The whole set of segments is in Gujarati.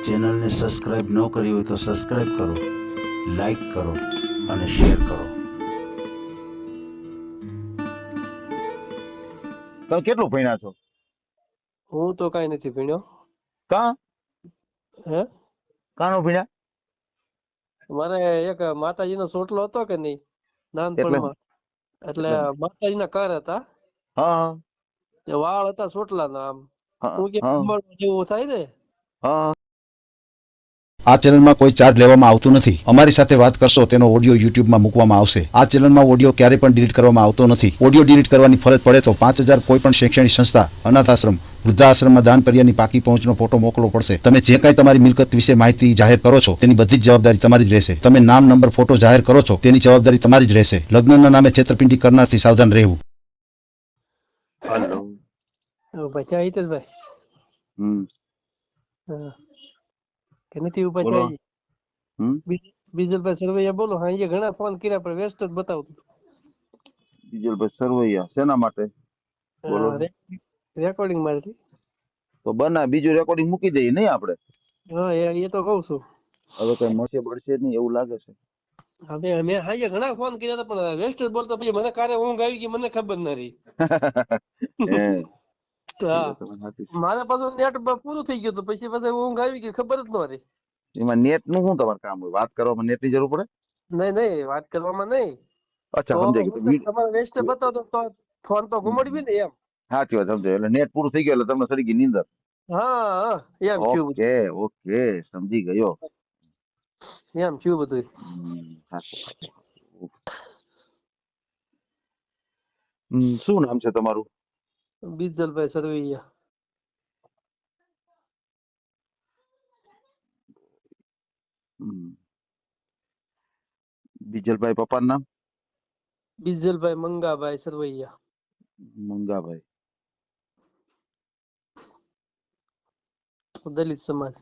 ચેનલને સબસ્ક્રાઇબ ન કરી હોય તો સબસ્ક્રાઇબ કરો, લાઈક કરો અને શેર કરો. તમે કેટલું ભણ્યા છો? હું તો કઈ નથી ભણ્યો. કા હે કાનો ભણ્યા? મારે એક માતાજીનો સોટલો હતો કે નહીં એટલે નાનપણમાં, એટલે માતાજીના કર હતા, હા તે વાળ હતા સોટલાના. આમ હા હું કે હા કમળ જેવું થાય ને. હા. આ ચેનલમાં કોઈ ચાર્જ લેવામાં આવતું નથી. અમારી સાથે વાત કરશો તેનો ઓડિયો યુટ્યુબમાં મૂકવામાં આવશે. આ ચેનલમાં ઓડિયો ક્યારે પણ ડિલીટ કરવામાં આવતો નથી. ઓડિયો ડિલીટ કરવાની ફરજ પડે તો 5,000 કોઈ પણ શૈક્ષણિક સંસ્થા, અનાથ આશ્રમ, વૃદ્ધાશ્રમમાં દાન કર્યાની પાકી પહોંચનો ફોટો મોકલવો પડશે. તમે જે કાંઈ તમારી મિલકત વિશે માહિતી જાહેર કરો છો તેની બધી જ જવાબદારી તમારી જ રહેશે. તમે નામ, નંબર, ફોટો જાહેર કરો છો તેની જવાબદારી તમારી જ રહેશે. લગ્નના નામે છેતરપિંડી કરનારથી સાવધાન રહેવું. હેલો. ભાઈ ચા હિતેશભાઈ? હા કે નથી ઉભા બોલો. ચાઈ? બીજલભાઈ સરવૈયા બોલો. હા, એ ઘણા ફોન કર્યા પણ વ્યસ્ત જ બતાવતું. બીજલભાઈ સરવૈયા શેના માટે? બોલો. રેકોર્ડિંગ માંથી. તો બના બીજું રેકોર્ડિંગ મૂકી દઈએ નહીં આપણે? હા એ તો કઉ છું. હવે કઈ મળશે બળશે નહીં એવું લાગે છે. હવે મેં હાજે ઘણા ફોન કર્યા હતા પણ વ્યસ્ત જ બોલતો. પછી મને કારે ઊંઘ આવી ગઈ, મને ખબર ન રહી. હે હા, તમે સાચી છે. મારે પાછું નેટ પૂરું થઈ ગયું હતું. પછી ઊંઘ આવી ગઈ, ખબર જ ન રહી. એમાં નેટ નું શું તમારે કામ હોય? વાત કરવામાં નેટ ની જરૂર પડે? નહીં વાત કરવામાં નહીં. અચ્છા, તો સમજાઈ ગયું. તમારે વેસ્ટ બતાવતો તો ફોન તો ઘુમાડવી ને એમ. સાચી વાત, સમજાય. એટલે નેટ પૂરું થઈ ગયું એટલે તમને સરી ગઈ નીંદર. હા એમ થયું બધું. ઓકે ઓકે, સમજી ગયો. એમ થયું બધું. સાચું સાચું. શું નામ છે તમારું? બીજલભાઈ સરવૈયા. બીજલભાઈ પપ્પાનું નામ? બીજલભાઈ મંગાભાઈ સરવૈયા. મંગાભાઈ. દલિત સમાજ.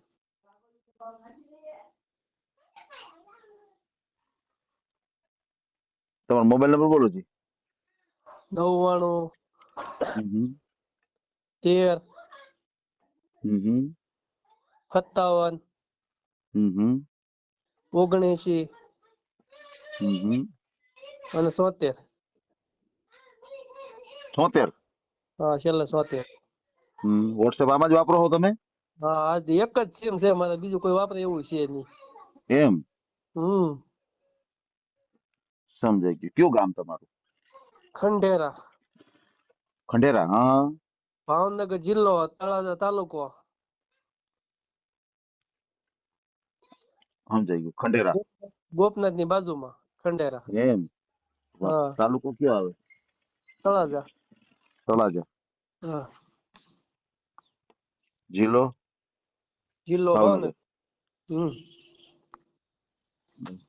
તમારો મોબાઈલ નંબર બોલો જી. 99 હમ 13 હમ 57 હમ 79 હમ અને 76. 76. હા, છેલ્લે 76. વોટ્સએપ આમાં જ વાપરો છો તમે? હા, આજ એક જ સિમ છે મારે, બીજું કોઈ વાપરે એવું છે નહીં. એમ સમજાઈ ગયું. કયું ગામ તમારું? ખંડેરા, ખંડેરા. હા, ભાવનગર જિલ્લો, તળાજા તાલુકો. સમજાઈ ગયું. ખંડેરા. ગોપનાથ ની બાજુમાં ખંડેરા. એમ. વાહ. હા, તાલુકો કયો આવે? તળાજા. તળાજા. હા, જિલ્લો? જિલ્લો ભાવનગર. ભાવનગર.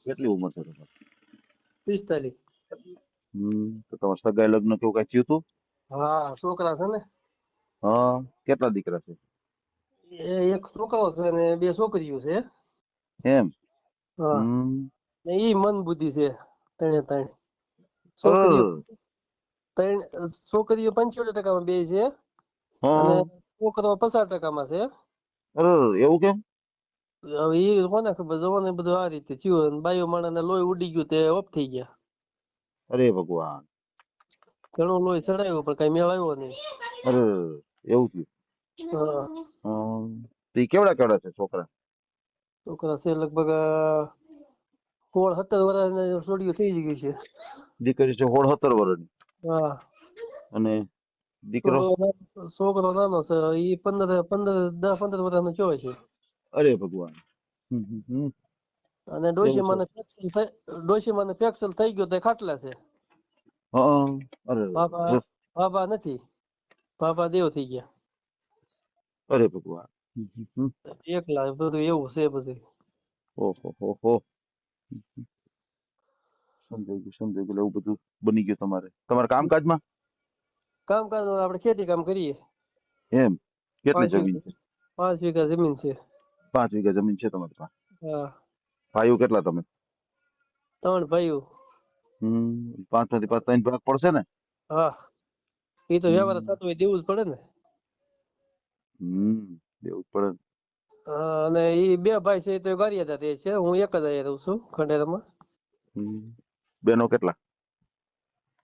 કેટલી ઉંમર છે તમારી? 45. તો તમારે સગાઈ લગ્ન કેવું કઈ થયું હતું? હા, છોકરા છે ને. હા. કેટલા દીકરા છે? એક છોકરો છે ને 2 છોકરીઓ છે. એમ. હા, ઈ મન બુદ્ધિ છે. ત્રણે ત્રણ છોકરીઓ. અ, છોકરીઓ 75% બે છે અને હા. છોકરો 50% છે. એવું કેમ? હવે એ કોને ખબર. જોવાનું બધું આ રીતે થયું. બાયો માણસ ને લોહી ઉડી ગયું, તે ઓફ થઈ ગયા. અરે ભગવાન. ઘણું લોહી ચડાવ્યું પણ કઈ મેળ આવ્યો નહીં. અરે એવું થયું. હા, તો ઈ કેવડા કેવડા છે છોકરા? છોકરા છે લગભગ 16-17 વર્ષની છોડીઓ થઈ ગઈ છે. દીકરી છે 16-17 વર્ષની. હા, અને દીકરો? છોકરો નાનો છે. ઈ 10-15 વર્ષનો થયો છે. અરે ભગવાન. અને એવું છે. ડોશીમાને ફેક્સલ થઈ ગયો, તે ખાટલા છે. હા. અરે બાબા નથી. બાબા દેવ થઈ ગયા. અરે ભગવાન. એકલા બધું એવું છે બધું. ઓહો. સમજાઈ ગયું. એવું બધું બની ગયું તમારા કામકાજમાં? કામકાજ આપણે ખેતી કામ કરીએ. એમ. કેટલી 5 જમીન છે? વીઘા જમીન છે. 5 વીઘા જમીન છે તમારી પાસે? હા. ભાઈઓ કેટલા તમે? 3 ભાઈઓ. 5 માંથી 3 ભાગ પડશે ને? હા, એ તો વ્યવહાર થતો હોય દેવું જ પડે ને. દેવું જ પડે. હા, અને ઈ બે ભાઈ છે તો ગારિયાદા રહે છે, હું એક જ અહીંયા રહું છું ખંડેરામાં. બેનો કેટલા?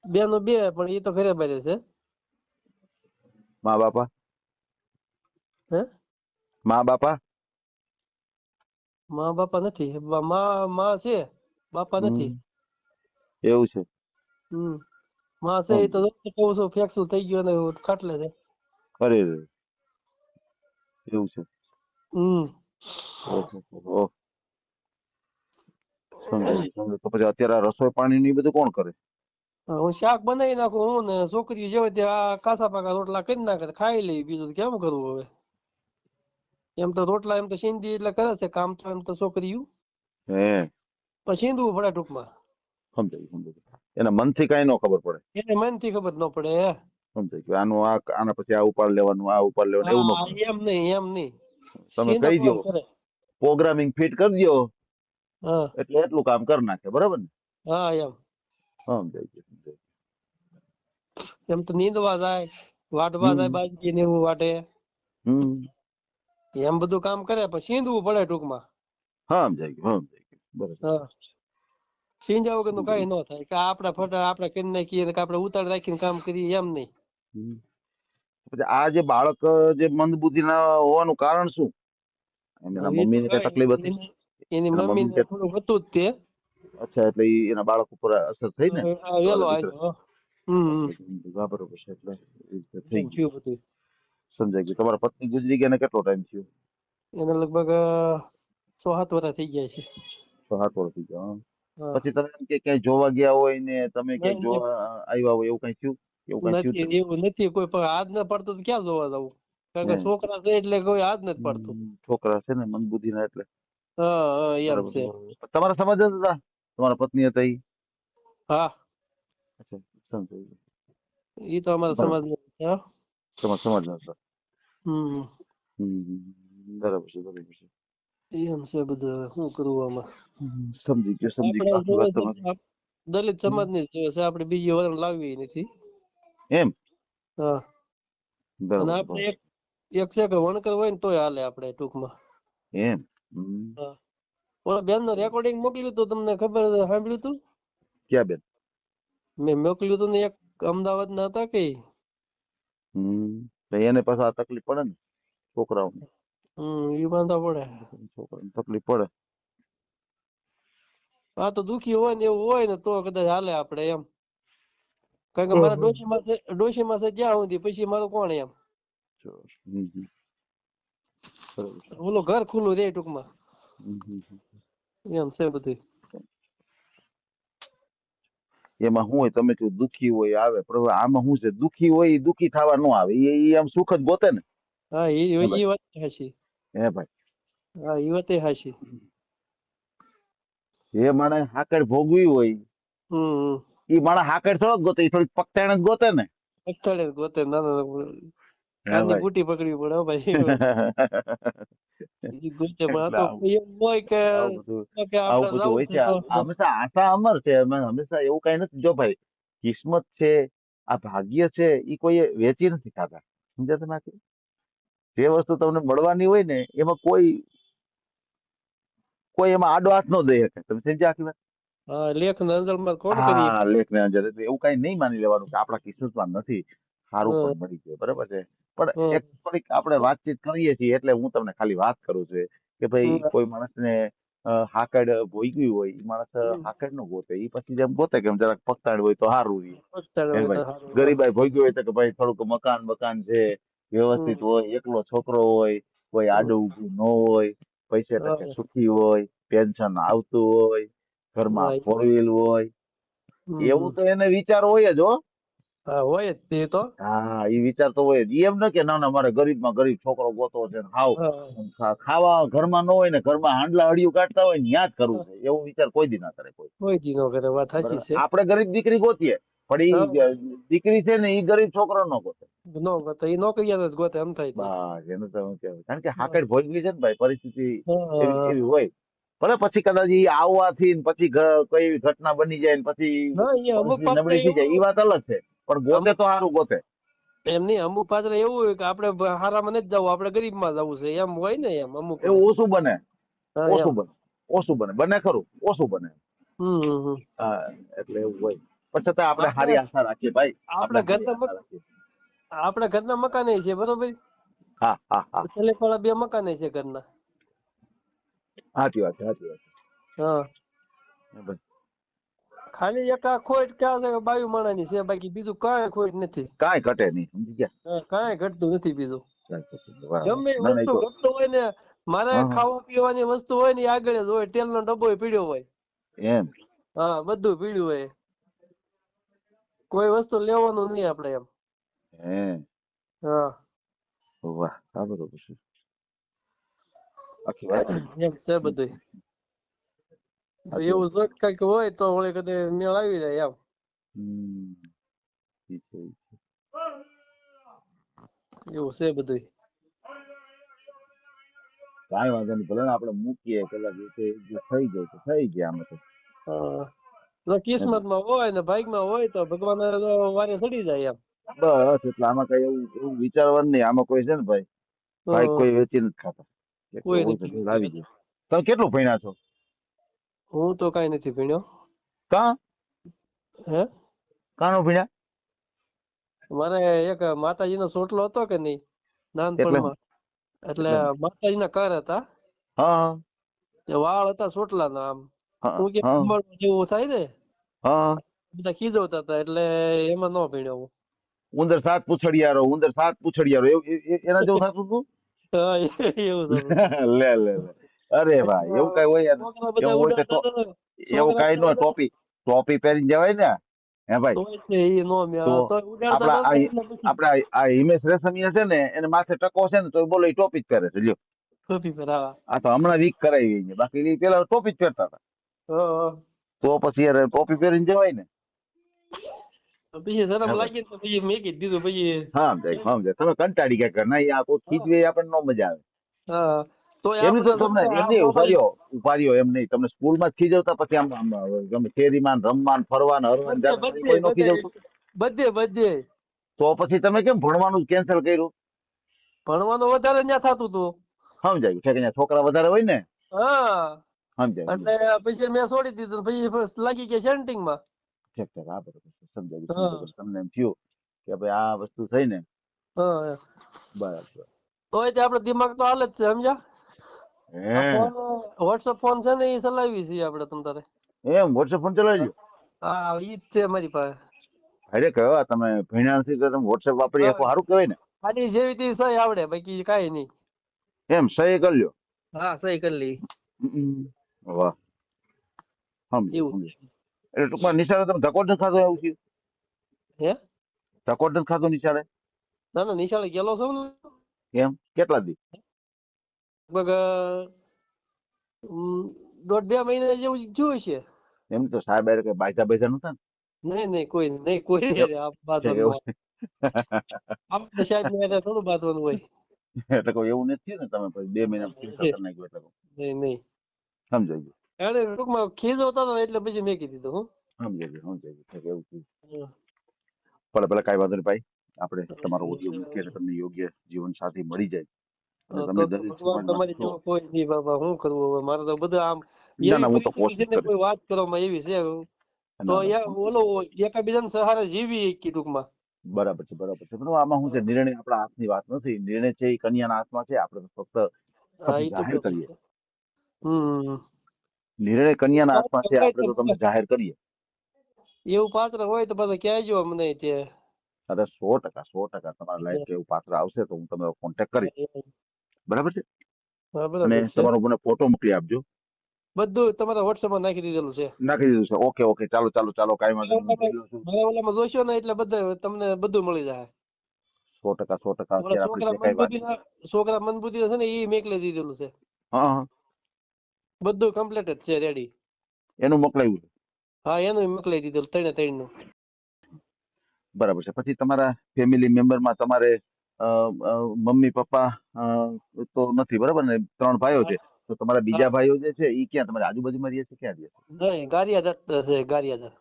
બેનો બે, પણ ઈ તો ઘરે બારે છે. મા બાપા? હે? મા બાપા? મા બાપા નથી, માં છે, બાપા નથી. એવું છે? માં છે ઈ તો કહું છું ફ્રેક્ચર થઈ ગયું અને ખાટલે છે. અરે રે, એવું છે? ઓહો. સમજાય ગયું. તો પછી અત્યારે આ રસોઈ પાણી ની બધું કોણ કરે? હું શાક બનાવી નાખું, હું ને છોકરી જેવા ત્યાં કાસા પાકા રોટલા કરી નાખે, ખાઈ લઈ, બીજું કેમ કરવું હવે. એમ તો રોટલા એમ તો સિંધી એટલે કરે છે કામ, તો એમ તો છોકરીયું હે, પણ સિંધવું પડે ટૂંકમાં. સમજાય. એના મનથી કઈ ન ખબર પડે. એને મનથી ખબર ન પડે. સમજાય ગયું. આનું આના પછી આ ઉપાડ લેવાનું, આ ઉપાડ લેવાનું, એવું ન કરે. એમ નહીં. તમે કહી દો કરે. પ્રોગ્રામિંગ ફિટ કરી દો હા એટલે એટલું કામ કરી નાખે, બરાબર ને? હા એમ. સમજાય ગયું. એમ તો નીંદવા જાય, વાટવા જાય, બાજરી ને એવું વાટે, એમ બધું કામ કરે, પણ સિંધવું પડે ટૂંકમાં. સમજાય ગયું. બરાબર. હા, સિંધ્યા વગર નું કઈ ન થાય કે આપણે કરી નાખીએ કે આપણે ઉતાર રાખીને કામ કરીએ, એમ નહીં. પછી આ જે બાળક જે મંદબુદ્ધિ ના હોવાનું કારણ શું? એના મમ્મી ને કઈ તકલીફ હતી? એની એના મમ્મી મમ્મી ને થોડું હતું જ તે. અચ્છા, એટલે એના બાળક ઉપર અસર થઈ ને? વેલો આવ્યો. બરોબર છે. એટલે એ રીતે થઈ એમ ગયું. થયું બધું. સમજાય ગયું. તમારા પત્ની ગુજરી ગયા કેટલો ટાઈમ થયો? એને લગભગ 6-7 વર્ષ થઈ જાય છે. 7 વર્ષ થઈ ગયા. હા. પછી તમે એમ કે ક્યાંય જોવા ગયા હોય ને તમે ક્યાંય નહીં, જોવા આવ્યા હોય એવું કઈ થયું? નથી, એવું નથી. કોઈ પણ હાથ ન પડતો તો ક્યાં જોવા જવું, કારણ કે છોકરા છે એટલે કોઈ હાથ નથી પડતું. છોકરા છે ને મંદબુદ્ધિ ના, એટલે હા એમ છે. તમારા સમાજ જ હતા? તમારા પત્ની હતા ઈ? હા, અચ્છા, સમજાય ગયું. ઈ તો અમારા સમાજ નો. તમારા સમાજ ના હતા? હમ બરાબર છે. એમ છે બધું. હવે શું કરવું આમાં? સમજી ગયો. આખી વાત તમારી. દલિત સમાજ ની જોઈએ છે, આપણે બીજી વરણ લાવવી નથી. એમ? હા. અને આપણે એક છે કે વણકર હોય ને તોય હાલે આપણે ટૂંકમાં. એમ? હા. ઓલા બેન નું રેકોર્ડિંગ મોકલ્યું હતું, તમને ખબર સાંભળ્યું હતું? ક્યાં બેન? મેં મોકલ્યું હતું ને, એક અમદાવાદ ના હતા કે. એને પાછા આ તકલીફ પડે ને છોકરાઓને. એ વાંધા પડે. છોકરાઓને તકલીફ પડે. આ તો દુખી હોય ને એવું હોય ને તો કદાચ હાલે આપણે એમ. કારણ કે મારા ડોશીમાં છે જ્યાં સુધી, પછી મારું કોણ એમ. ઓલો ઘર ખુલ્લું રે ટૂંકમાં. એમ છે બધું. એમાં શું હોય, તમે જો દુખી હોય આવે, પણ આમાં શું છે, દુખી હોય એ દુખી થવા ન આવે, એ આમ સુખ જ ગોતે ને. હા, એ વાત હાચી. હે ભાઈ? હા, એ વાત હાચી. જે માણસ હાકર ભોગવી હોય એ માણસ હાકર થોડોક ગોતે, એ થોડીક પકતાણ જ ગોતે ને. પકતાણ જ ગોતે. ના કાનની બુટી પકડવી પડે ભાઈ. ઈ ગોતે, પણ આ તો એમ હોય કે આવું બધું હોય છે. હંમેશા આશા અમર છે. હંમેશા એવું કઈ નથી. જો ભાઈ કિસ્મત છે, આ ભાગ્ય છે, એ કોઈ વેચી નથી ખાતા. સમજ્યા તમે? જે વસ્તુ તમને મળવાની હોય ને એમાં કોઈ એમાં આડો હાથ ન દઈ શકે. તમે સમજ્યા આખી વાત? હા, લેખ ને અંજલમાં કોણ કરી. હા, લેખ ને અંજલ. એવું કઈ નહીં માની લેવાનું કે આપણા કિસ્મતમાં નથી, સારું પણ મળી જાય. બરાબર છે. પણ એક થોડીક આપણે વાતચીત કરીએ છીએ એટલે હું તમને ખાલી વાત કરું છું કે ભાઈ કોઈ માણસને હાકડ ભોગવી હોય, એ માણસ હાકડ નો ગોતે, એ પછી જેમ ગોતે કે જરાક પકતાડ હોય તો સારું રહે. ગરીબાઈ ભોગવી હોય તો કે ભાઈ થોડુંક મકાન છે, વ્યવસ્થિત હોય, એકલો છોકરો હોય, કોઈ આડું ઊભું ન હોય, પૈસે ટકે સુખી હોય, પેન્શન આવતું હોય, ઘરમાં 4 વ્હીલ હોય, એવું તો એને વિચાર હોય જ. હા, હોય જ તે તો. હા, એ વિચાર તો હોય જ. એમ ન કે ના મારે ગરીબમાં ગરીબ છોકરો ગોતો છે, ખાવા ઘરમાં ન હોય ને ઘરમાં હાંડલા હડિયું કાઢતા હોય ને ત્યાં જ કરવું છે, એવો વિચાર કોઈ દી ના કરે. કોઈ દી ન કરે. વાત સાચી છે. આપણે ગરીબ દીકરી ગોતીએ, પણ એ દીકરી છે ને એ ગરીબ છોકરો ન ગોતે. નો ગોતે, એ નોકરિયાત જ ગોતે. એમ થાય. બસ એનું તો હું કહેવાય. કારણ કે હાકડ ભોગવી છે ને ભાઈ, પરિસ્થિતિ એવી હોય. ભલે પછી કદાચ એ આવવાથી પછી કઈ એવી ઘટના બની જાય ને પછી પરિસ્થિતિ નબળી થઈ જાય, એ વાત અલગ છે. પણ ગોતે તો સારું ગોતે. એમ નહીં, અમુક પાત્ર એવું હોય કે આપણે હારામાં નથી જવું, આપણે ગરીબમાં જવું છે એમ હોય ને, એમ અમુક એવું ઓછું બને, હા એમ. ઓછું બને, બને ખરું, ઓછું બને. હમ. હા, એટલે એવું હોય. પણ છતાં આપણે આપણે સારી આશા રાખીએ ભાઈ, આપણે આપણે સારી ઘરના આશા રાખીએ. આપણે ઘરના મકાન છે બરોબર, હા હા હા, છેલ્લે પણ 2 મકાન છે ઘરના. સાચી વાત છે, સાચી વાત હા, છે. બસ ખાલી એક આ ખોટ ક્યાં છે બાયુ માણાની છે, બાકી બીજું કાંઈ ખોટ નથી. કાંઈ ઘટે નહીં, સમજી ગયા? હા, કાંઈ ઘટતું નથી બીજું. કાંઈ ઘટે નહીં, બરાબર. ગમે એ ના નહીં વસ્તુ તો ઘટતો હોય ને, મારે હા હા, ખાવા પીવાની વસ્તુ હોય ને એ આગળ જ હોય, તેલનો ડબ્બો પીડ્યો હોય. એમ હા, બધું પીડ્યું હોય, કોઈ વસ્તુ લેવાનું નહીં આપણે એમ. હે, હા, વાહ, આ બરોબર છે. આખી વાત છે. એમ છે બધું. તો સાચી વાત એવું છે. જો કઈક હોય તો વળી કદી મેળ આવી જાય એમ. હમ, ઈ છે, ઈ છે. એવું છે બધું. કાંઈ વાંધો નહીં, ભલે ને આપણે મૂકીએ પેલા દિવસે, એક દિવસ થઈ જાય તો થઈ ગયા આમાં તો. હા, જો કિસ્મતમાં હોય ને ભાગ્યમાં હોય તો ભગવાન વારે ચડી જાય એમ. બસ એટલે આમાં કઈ એવું એવું વિચારવાનું નહીં. આમાં કોઈ છે ને ભાઈ, ભાઈ હમ, કોઈ વેચી નથી ખાતા. એટલે કોઈ હોય તો નથી. ઢીલ આવી જાય. તમે કેટલું ભણ્યા છો? હું તો કઈ નથી ભણ્યો. કાં હે, કાનો ભણ્યા? મારે એક માતાજીનો ચોટલો હતો કે નહીં એટલે નાનપણમાં, એટલે એટલે માતાજીના કર હતા, હા તે વાળ હતા ચોટલાના આમ, હા હું કે હા કમળ જેવું થાય ને, હા. બધા ખીજવતા હતા એટલે એમાં ન ભણ્યો હું. ઉંદર સાત પૂછડિયારો, ઉંદર સાત પૂછડિયારો, એવું એના જેવું થતું હતું. હા, એવું થતું હતું. લે લે લે, અરે ભાઈ, એવું કઈ હોય યાર? છોકરા બધા એવું હોય તો ઉડાડતા હતા ને, એવું છોકરા કઈ ન બધા હોય. ટોપી ટોપી પહેરીને જવાય ને, હે ભાઈ? તોય તે ઈ નો તો મેળા, તોય ઉડાડતા આપડા હતા આ ને એટલે પછી આપડા આ હિમેશ રેશમિયા છે ને, એને માથે ટકો છે ને, તો બોલો એ ટોપી જ પહેરે છે. લ્યો, ટોપી પર હા. આ તો હમણાં વીક કરાવી છે, બાકી ઈ પેલા ટોપી જ પહેરતા હતા. હા, તો પછી યાર ટોપી પહેરીને જવાય ને, હા. પછી શરમ હે ભાઈ? લાગી ને તો પછી મેકી જ દીધું પછી. હા સમજે તમે કંટાળી ગયા ના, આ કોઈ હા, ખીજવે આપણને ન મજા આવે. હા. તોય એમની આપણે તો તમને સમજાય એમ આ નહીં, મોબાઈલ ઉભા રહ્યો એમ નહીં. તમને સ્કૂલમાં જ ખીજવતા, પછી આમ ગમે શેરીમાં રમવાન ફરવાન હરવાન બધે જતા, પછી બધે કોઈ નો બધે ખીજવતું. બધે બધે તો પછી તમે કેમ ભણવાનું કેન્સલ કર્યું? ભણવાનું વધારે ન્યા થતું હતું. સમજાયું છે કે અહીંયા છોકરા વધારે હોય ને, હા, સમજાયું. એટલે પછી મેં છોડી દીધું, પછી લાગી ગયા સેન્ટિંગમાં. ઠીક ઠીક, આ બરોબર છે. સમજાયું હા, સમજાયું. તમને એમ થયું કે ભાઈ આ વસ્તુ થઈ ને, હા. બરાબર. તોય તે આપણે દિમાગ તો હાલે જ છે, સમજ્યા? આ હે ફોન, વોટ્સઅપ ફોન છે ને એ ચલાવી છીએ આપણે તમ તારે. એમ વોટ્સએપ ફોન ચલાવી લ્યો? હા, ઈ જ છે મારી પાસે. અરે કહેવા, તમે ભણ્યા નથી તો તમે વોટ્સએપ વાપરી હા, શકો, સારું કહેવાય ને. ખાલી જેવી તેવી સહી આવડે, બાકી કાંઈ નહીં. એમ સહી કરી લ્યો. હા, સહી કરી લઈ. વાહ, સમજો એવું સમજો. એટલે ટૂંકમાં નિશાળે તમે ધક્કો જ નથી ખાધો, એવું થયું? હે? ધક્કો જ નથી ખાધો નિશાળે? ના ના, નિશાળે ગયેલો છું ને. એમ કેટલા દી? લગભગ 1.5-2 મહિના જેવું થયું છે. એમ તો સાહેબ કઈ બાયધા બાયધા નતા ને? નહીં નહીં, કોઈ નહીં, કોઈ એવું નહીં. આ બાંધવાનું એવું હોય આપણે સાહેબ ને હારે થોડું બાંધવાનું હોય. એટલે કોઈ એવું નથી થયું ને, તમે પછી 2 મહિના કેન્સલ કરી નાખ્યું એટલે નહીં નહીં, સમજાઈ ગયું. એને ટૂંકમાં ખીજવતા હતા એટલે પછી મેકી દીધું. હું સમજાઈ ગયું સમજાઈ ગયું. ઠીક, એવું થયું. હા. ભલે ભલે, કાંઈ વાંધો નહીં ભાઈ. આપણે તમારો ઓડિયો મૂકીએ એટલે તમને યોગ્ય જીવન સાથી મળી જાય અને તો તમે તો દલિત ભગવાન સમાજમાં તમારી છો. જેવો કોઈ નહીં બાબા, શું કરવું હવે? મારે તો બધા આમ ના એવી ના, હું તો પરિસ્થિતિ છે કોશિશ ને, કરીશ. કોઈ વાત કરવામાં એવી છે તો ના ના, યાર ઓલો એકાબીજાને સહારે જીવી કે ટૂંકમાં. બરાબર છે બરાબર છે. પણ આમાં શું છે, નિર્ણય આપણા હાથની વાત નથી. નિર્ણય છે એ કન્યાના હાથમાં છે. આપણે તો ફક્ત હા, તમને એ તો જાહેર બરોબર કરીએ. છે. હમ. નિર્ણય કન્યાના એવું હાથમાં પાત્ર છે, હોય આપણે તો તો તમને જાહેર કરીએ. એવું પાત્ર હોય તો બધા કહેજો મને તે. અરે 100% તમારા લાઈફ એવું પાત્ર આવશે તો હું તમને કોન્ટેક્ટ કરીશ. બરાબર છે. હા, અને બરાબર છે. તમારો મને ફોટો મોકલી આપજો. બધું તમારા WhatsApp માં નાખી દીધેલું છે. નાખી દીધું છે. ઓકે ઓકે, ચાલો ચાલો ચાલો, કાંઈ વાંધો નહીં. હું જોઈ લઉં છું. મારા ઓલામાં જોશો ને એટલે બધા તમને બધું મળી જાય. 100% ઓલા અત્યારે આપણે જે કાંઈ વાત. છોકરા મનબુદ્ધિ છે ને એ મેકલી દીધેલું છે. હા હા, બધું કમ્પ્લીટ જ છે, રેડી. એનું મોકલાયું છે. હા, એનું મોકલાઈ દીધેલું 3 નું. બરાબર છે. પછી તમારા ફેમિલી મેમ્બરમાં તમારે મમ્મી પપ્પા તો નથી, બરાબર ને? 3 ભાઈઓ છે. તો તમારા બીજા ભાઈઓ જે છે એ ક્યાં, તમારી આજુબાજુમાં રહે છે, ક્યાં રહે છે? નહીં, ગારિયાધાર છે, ગારિયાધાર.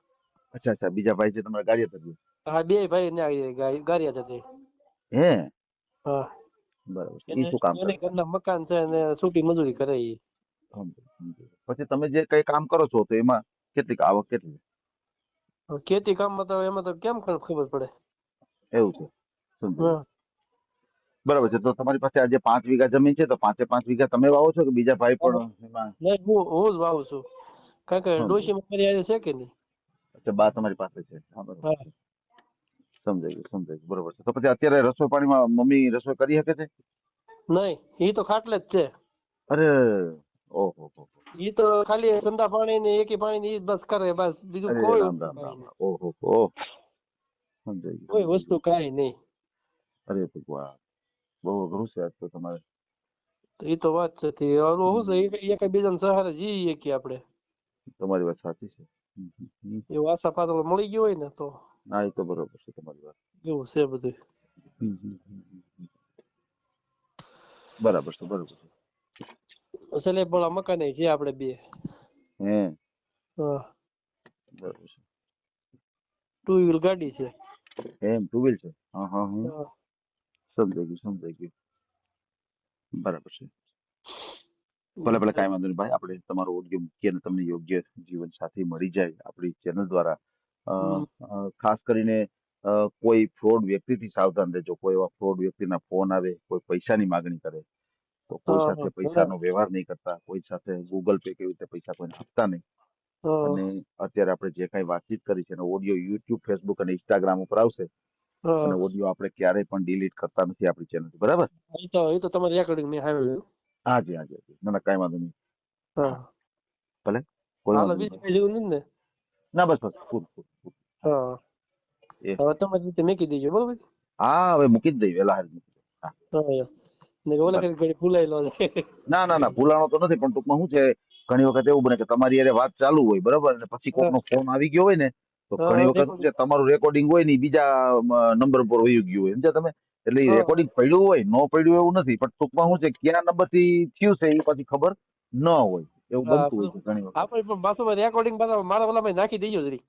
અચ્છા અચ્છા, બીજા ભાઈ છે તમારા ગારિયાધાર રહે છે. હા, 2 ભાઈ ને ગારિયાધાર છે. હે હા બરાબર છે. એને ઈ શું કામ એને કરે? ઘરના મકાન છે અને છૂટી મજૂરી કરે ઈ. સમજાયું, સમજાયું. પછી તમે જે કઈ કામ કરો છો તો એમાં કેટલીક આવક કેટલી? હવે ખેતી કામમાં તો એમાં તો કેમ ખબર પડે. એવું છે. સમજાયું. હા બરાબર છે. તો તમારી પાસે આજે 5 વીઘા જમીન છે તો 5 વીઘા તમે વાવો છો કે બીજા ભાઈ હા. પણ એમાં? નહીં હું જ વાવું છું કારણ કે સમજાયું. ડોશી મારી હારે છે કે નહીં. અચ્છા, બા તમારી પાસે છે. હા, બરાબર હા છે. સમજાઈ ગયું, સમજાઈ ગયું. બરોબર છે. તો પછી અત્યારે રસોઈ પાણીમાં મમ્મી રસોઈ કરી શકે છે? નહીં ઈ તો ખાટલે જ છે. અરે ઓહો હો હો. ઈ તો ખાલી ઠંડા પાણી ને એકી પાણી ને ઈ જ બસ કરે બસ બીજું અરે કોઈ રામ વસ્તુ રામ રામ કાંઈ નહીં. રામ. ઓહો ઓહ. સમજાઈ ગયું, કોઈ સમજાઈ વસ્તુ ગયું. કાંઈ નહીં. અરે ભગવાન, બહુ અઘરું છે આજ તો તમારે. તો ઈ તો વાત છે તે ઓલું શું છે એકબીજાને સહારે જીવીએ કે આપણે તમારી વાત સાચી છે. હમ. એવું આશા પાતળ મળી ગયું હોય ને તો હા, એ તો બરોબર છે તમારી વાત. એવું છે બધું. હમ. બરાબર છે, બરોબર છે. અસલે પણ મકાન છે આપણે બે. હે હા બરોબર છે. 2 વ્હીલ ગાડી છે. એમ 2 વ્હીલ છે? હા હા હા. હા. સમજાઈ ગયું, સમજાઈ ગયું. બરાબર છે. ભલે એવું ભલે છે. કાંઈ વાંધો નહીં ભાઈ. આપણે તમારો ઓડિયો મૂકીએ અને તમને યોગ્ય જીવન સાથી મળી જાય આપણી ચેનલ દ્વારા. અ, હમ. ખાસ કરીને કોઈ ફ્રોડ વ્યક્તિથી સાવધાન રહેજો. કોઈ એવા ફ્રોડ વ્યક્તિના ફોન આવે, કોઈ પૈસાની માગણી કરે તો કોઈ હા સાથે હા પૈસાનો વ્યવહાર નહીં કરતા, કોઈ સાથે ગૂગલ પે કેવી રીતે પૈસા કોઈને આપતા નહીં. હા અને અત્યારે આપણે જે કાંઈ વાતચીત કરી છે એનો ઓડિયો યુટ્યુબ, ફેસબુક અને ઇન્સ્ટાગ્રામ ઉપર આવશે હા. અને ઓડિયો આપણે ક્યારેય પણ ડિલીટ કરતા નથી આપણી ચેનલ. બરાબર? ઈ તો તમારી રેકોર્ડિંગ મેં સાંભળ્યું. હાજી હાજી હાજી. ના ના, કાંઈ વાંધો નહીં. હા ભલે, કોઈ હાલો વાંધો નહીં બીજું ભાઈ. કઈ જેવું નથી ને. ના, બસ બસ પૂરું પૂરું પૂરું. હા, હા એ હવે તમારી રીતે મેકી દેજો બરોબર. હા, હવે મૂકી જ દઈ, વહેલા હારી મૂકી દઈ. હા, હા ને ઓલા બસ. કઈ ઘડી ભૂલાઈ લો છે. ના ના ના, ભૂલાણો તો નથી, પણ ટૂંકમાં શું છે, ઘણી વખત એવું બને કે તમારી હારે વાત ચાલુ હોય, બરાબર, અને પછી હા કોકનો ફોન આવી ગયો હોય ને તો ઘણી હા વખત શું રેકોર્ડિંગ. છે, તમારું રેકોર્ડિંગ હોય ને ઈ બીજા નંબર પર વયું ગયું હોય, સમજ્યા તમે? એટલે ઈ હા રેકોર્ડિંગ પડ્યું હોય, ન પડ્યું એવું નથી, પણ ટૂંકમાં શું છે, કયા નંબર થી થયું છે એ પછી ખબર ન હોય, એવું હા બનતું હોય છે ઘણી વખત. આપણે પણ પાછું રેકોર્ડિંગ મારા ઓલામાં નાખી દેજો જરી.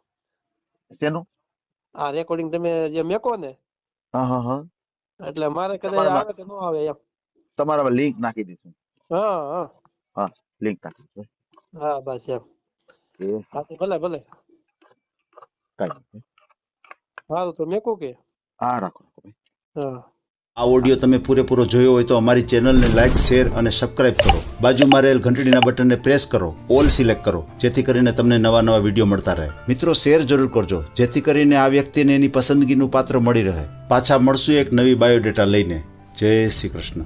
શેનું? આ રેકોર્ડિંગ તમે જે મેકો ને હા હા હા. એટલે મારે કદાચ તમારામાં આવે કે ન આવે એમ. તમારામાં લિંક નાખી દઈશું. હા હા હા, લિંક નાખી દઈશું. હા બસ એમ. એ હા તો ભલે ભલે. કાંઈ નહીં. હારું તો મેકો કે. હા, રાખો રાખો ભાઈ. હા. આ ઓડિયો તમે પૂરેપૂરો જોયો હોય તો અમારી ચેનલને લાઇક, શેર અને સબસ્ક્રાઇબ કરો. બાજુમાં રહેલ ઘંટડીના બટનને પ્રેસ કરો, ઓલ સિલેક્ટ કરો, જેથી કરીને તમને નવા નવા વિડીયો મળતા રહે. મિત્રો, શેર જરૂર કરજો, જેથી કરીને આ વ્યક્તિને એની પસંદગીનું પાત્ર મળી રહે. પાછા મળશું એક નવી બાયોડેટા લઈને. જય શ્રી કૃષ્ણ.